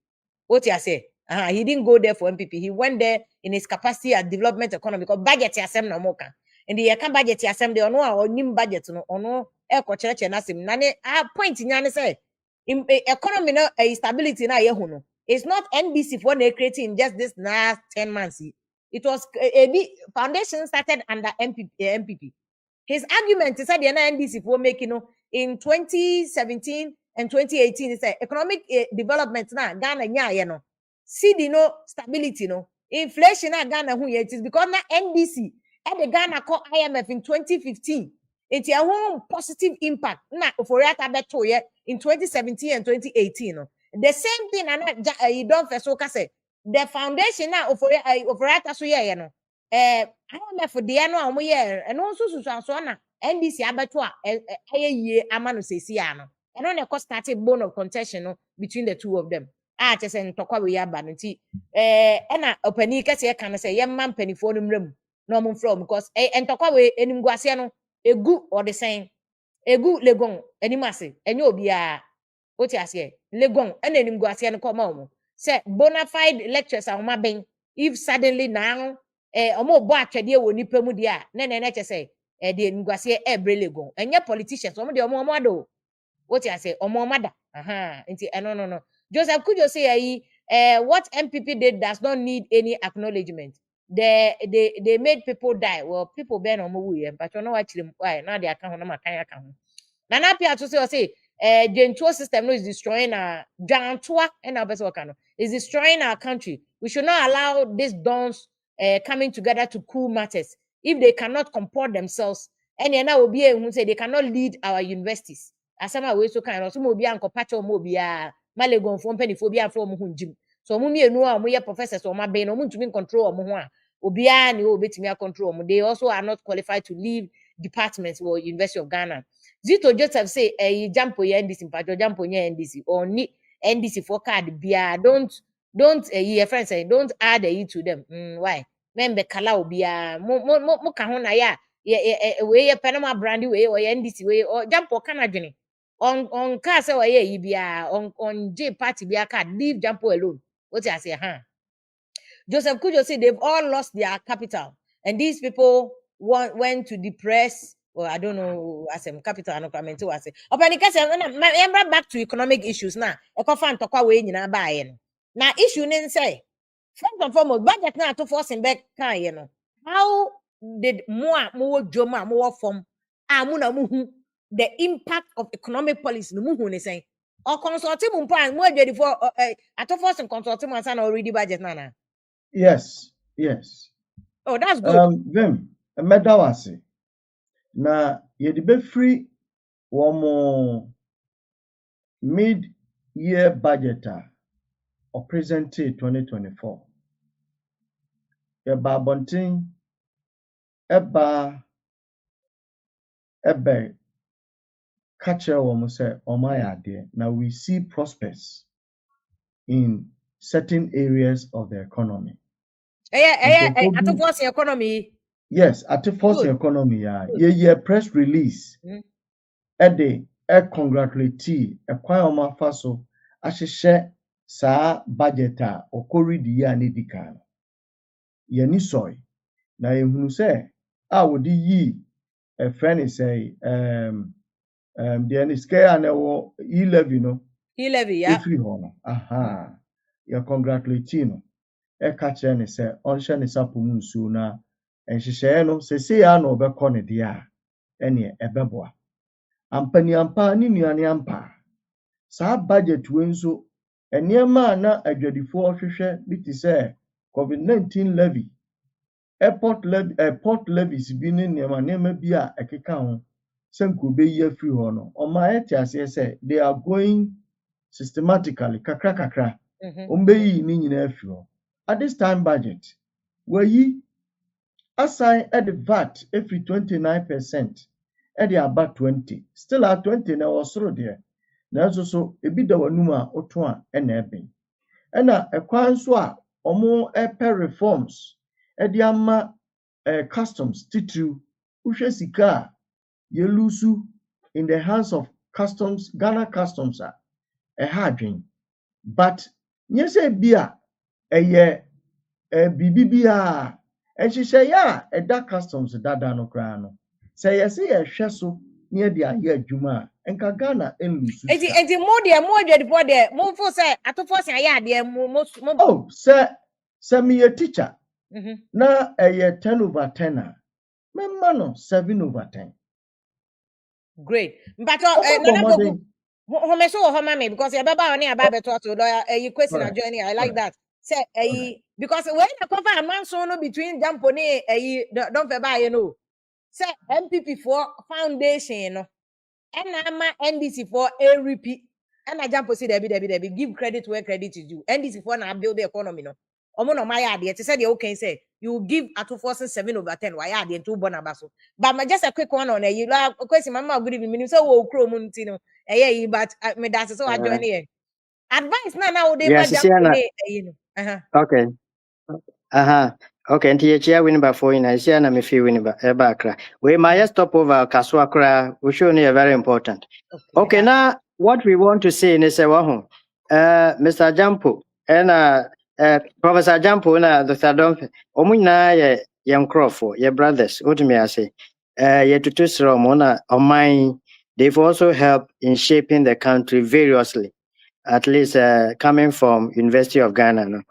What you say? He didn't go there for MPP. He went there in his capacity as development economy because budget yasem na moka. And the can budget yasem de ono or nim budget no ono e ko chere na sim nane point nyane say economy no stability na ye hu no. It's not NBC for they creating just this last 10 months. It was a foundation started under MPP. His argument is that the NDC for making in 2017 and 2018 is economic development na Ghana nya no. CD no stability no. Inflation na Ghana who it is because na NDC at the Ghana call IMF in 2015. It's a home positive impact na for beto in 2017 and 2018 no. The same thing and you don't first say the foundation now operate so yeah no IMF for the no amu yeah and also so na NDC abeto ye amano sesi ano and on the started bone of contention no between the two of them just en tokwa we aba no ti na opani kase kan say ye man panifo no mrem no mo from because en tokwa we enim guase no egu or the same egu legon animase enye obia oti ase legon ena enim guase no koma omo say bona fide lectures are ben if suddenly now omo bo atwede wo nipa mu dia na che de nguase legon enye politicians omo de omo ado what you say omo mada nti no Joseph Kujo say what MPP did does not need any acknowledgement. They made people die. Well, people burn omo wu but you know what why now they account na makan account Nana Pia to say the entire system no is destroying our Jantua and our best worker is destroying our country. We should not allow these dons coming together to cool matters. If they cannot comport themselves, and now will be able to say they cannot lead our universities. As some way so kind of some will be uncle patcho mobia, Malegon from pennyphobia from Hunjim. So mummy no we are professors or my brain or to control Moa. Obia and you bit me control. They also are not qualified to leave departments or University of Ghana. Zito Joseph say jump ye NDC pato jump ye NDC or ni NDC for card bia don't your friend say don't add a to them why membe kala obia mo ka ho na ya we ye Panama brandy we or NDC we or jump or kana dwene on car say we ye bia on J party bia card leave jump alone what I say Joseph Kujo say they've all lost their capital and these people went to depress or I don't know as capital and comment to say back to economic issues now fan tokwa we nyina ba now issue nen say first and foremost budget now to force back kan how did more joma more form amuna muhu the impact of economic policy no muhu ne say or consulting mo plan mo adwedi for ato force consulting man san already budget na Yes. Oh, that's good. Vim, medawase. Na yedi be free womo mid-year budgeter or present 2024. Eba bontin eba catcher womo say omayade. Now we see prospects in certain areas of the economy. Ato force economy. Yes, at the first Good. economy, yeah, press release. Ede, congratulate, kwan oma faso, ahyehyɛ saa budget a ɔkɔri di ya ne di kan. Yɛni sɔe, na ehunu sɛ a wɔde yi friend is say the ne scale na ɛwɔ e-levy no. E-levy, yeah. Efiri hɔ no. Aha. Yɛ congratulate no. Ɛka kyerɛ ne sɛ ɔnhyɛ ne sapo mu nsuo na nhyehyɛeɛ no sɛsɛ ya na ɔbɛkɔ ne deɛ a ɛne ɛbɛboa. Ampani ampa ne nuane ampa. Saa budget we nso nneɛma a na adwadifoɔ hwehwɛ bi te sɛ COVID-19 levy, port levies bi ne nneɛma bi a ɛkeka ho sɛ nka obeyi afiri hɔ no. Ɔma yɛte aseɛ sɛ they are going systematically kakra. Ɔmbɛyi ne nyinaa afiri hɔ. At this time budget, wɔyi assign at the VAT every 29%, at the about 20, still at 20 na ɔsoro deɛ. Nanso so ebi da w'anum a oto a ɛna ɛbɛn. Ɛna ɛkwan nso a ɔmo ɛpɛ reforms ɛde ama customs titiriw. Wohwɛ sika a yɛlusu in the hands of customs, Ghana customs a ɛha adwen. But nyɛ sɛ bi a ɛyɛ biribi bi a ɛhyehyɛeɛ a ɛda customs dada no koraa no. Sɛ yɛsɛ yɛhwɛ so ne yɛde ayɛ adwuma a nka Ghana ɛnlusu. Enti mo adwadifoɔ deɛ mo fo sɛ atofo sɛ ayɛ adeɛ mo. Oh, sɛ me a teacher. Na ɛyɛ 10/10 a memma no 7/10. Great. But me so mama because you baba oni aba beto to you question a journey. I like that. Say because when the cover a man so no between Jampone don't buy you know. Say MPP for foundation no. And ama NDC for a repeat. And I jump see Debbie give credit where credit is due. NDC for na build the economy no. Omo no my idea. They said okay say you give at 7/10. Why are they 2 bonabaso? But just a quick one on you like question mama good evening. So wo kro mu ntino. But me that's so I join here. Advice now they Yes, okay. Okay, nti yechia win ba for ina isia na me fi win ba e ba kra. We my stop over kaswa kra we show ni very important. Okay, now what we want to say is Mr. Jampo and Professor Jampo na Dr. Domfe omunyina ye yemkrofo ye brothers what me I say ye tutusro mo na omai they've also helped in shaping the country variously, at least coming from University of Ghana no.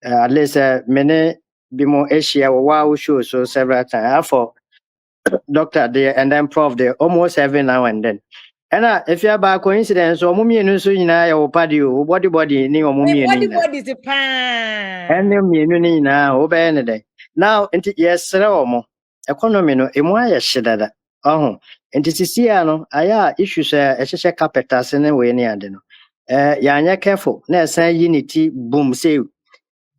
At least many bimo Asia wow show so several times for doctor there and then prof there almost every now and then. And if you have a coincidence or mummy no so ina your party body ni or mummy body is the pan and you na obey day. Now yes mo economy no emu aye shedada enti sisi no aya issues ehye capital ne we ni ade no ya anya careful na esan unity boom say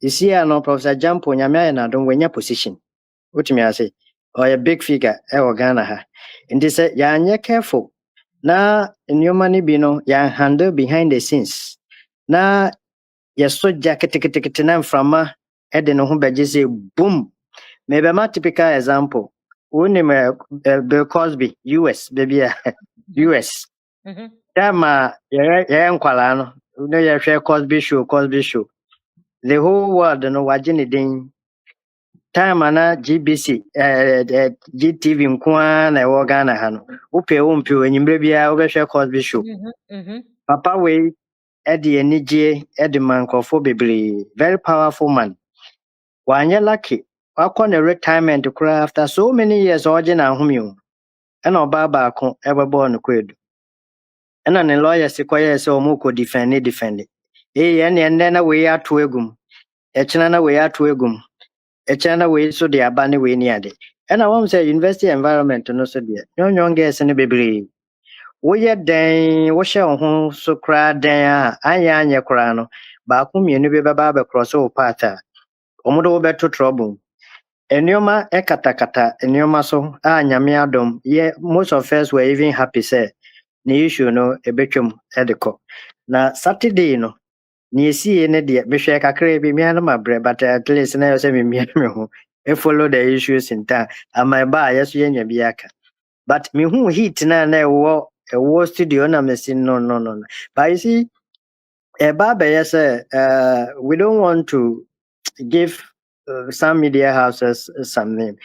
isi no Professor Jampo nyame aye na don wenya position utimi ase or a big figure Ghana ha enti say ya anya careful na nneoma ni bi no ya handle behind the scenes na yeso jacket na mframa ede no ho beje say boom maybe a typical example Bill Cosby US baby US dama ya nkwala no no ya hwe Cosby show the whole world no wagene den time na GBC GTV nkwa na ewo Ghana ha no upe enyimbre bia obehwe Cosby show papa we ede enije ede mankrofo bebre very powerful man wanye lucky wakɔ retirement kura after so many years ɔgye na ahome o ɛna ɔbaa baako ɛbɛbɔ no kwedu ɛna ne lawyers kɔyɛ sɛ ɔmo kɔ defend ɛne na wei ato egum ɛkyena na wei ato egum ɛkyena na wei so de aba ne wei ni ade ɛna wɔn sɛ university environment no so deɛ nyɔnyɔn girls ne bebree woyɛ dɛn wohyɛ wo ho so kura dɛn a anyɛ kura no baako mmienu bi bɛba abɛkorɔ so wo part a ɔmo de wo bɛto trouble. Enyoma katakata enyoma so nyame adom ye most of us were even happy say the issue no ebetwam edeko na Saturday no na esi ne de mehwe kakra bi me anam abre but at least na yo say me ho follow the issues in town. And my bar, yes, yenya biaka. But me who heat na war studio na me say no. But you see, a barber yes, we don't want to give some media houses some name.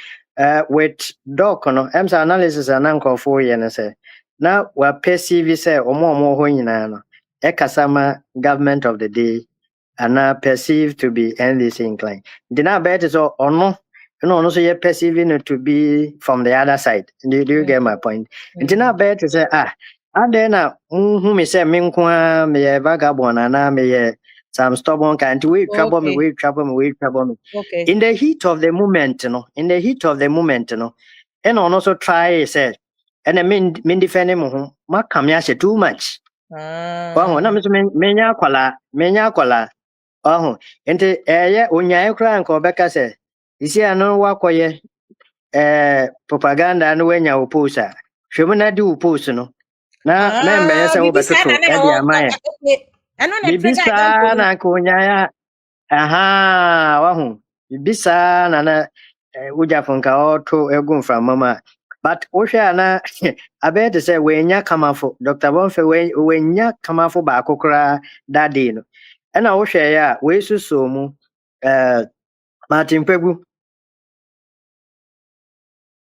With doc no, analysis and uncle for you say. Now we perceive say omo ho nyina no. Ekasama government of the day and are perceived to be NDC inclined. The now bet is or no. Also you're perceiving it to be from the other side. Do you get my point? And now bet is and then who me say me vagabond and me some stubborn kind we trouble me. Okay. In the heat of the moment, and also try say and I mean defending ma come too much. Oh, na menya kwala. Oh, ente unyaye kura nko beka se. Isi ano wakoye propaganda no wenya upusa. Hwemu na di upusu no. Na membe yesa wo betoto e dia maye. Bibisa na ko unyaya. Aha, wahu. Bibisa na uja fonka oto egu from mama. But ohwe na abete say wenya kamafo. Dr. Bonfe wenya kamafo ba akokora that day no. And I wish ya we so mu Martin Pegu